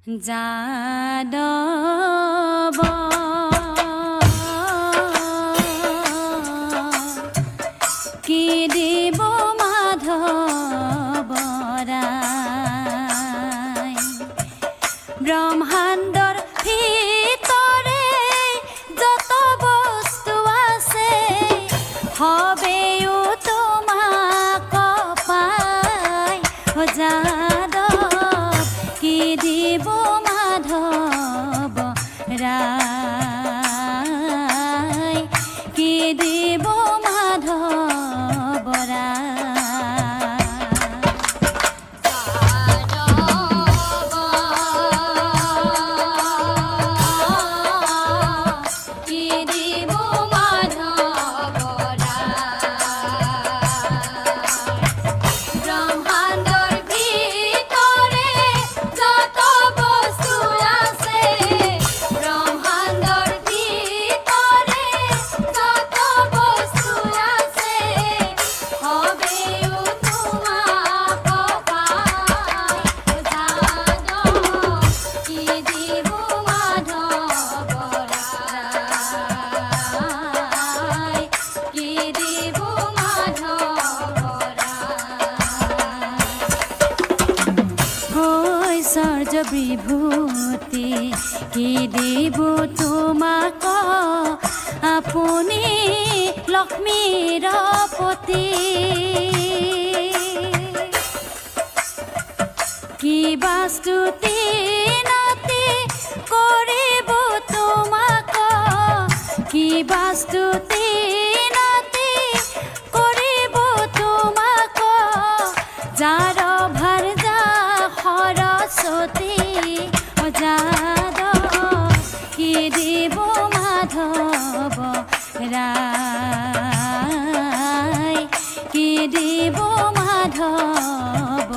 যাদৱ কি দিব মাধৱ ৰায় ব্ৰহ্মাণ্ডৰ ভিতৰে যত বস্তু আছে হবেও তোমাক পাই যাদৱ কি দিব মাধৱ ৰায় কি দিব মাধৱ ৰায় কি দিব মাধৱ ব্ৰহ্মাণ্ডৰ ভিতৰে যত বস্তু আছে ব্ৰহ্মাণ্ডৰ ভিতৰে যত বস্তু আছে হবেও তোমাক পাই যাদৱ কি দিব মাধৱ ৰায় কি দিব মাধৱ ঐশ্বৰ্য বিভূতি কি দিব তোমাক আপুনি লক্ষ্মীৰ পতি কি বাস্তুতি নাতি কৰিব তোমাক কি বাস্তুতি নাতি কৰিব তোমাক যাৰ ভাৰ যা সৰস্বতী যাদৱ কি দিব মাধৱ ৰায় কি দিব মাধৱ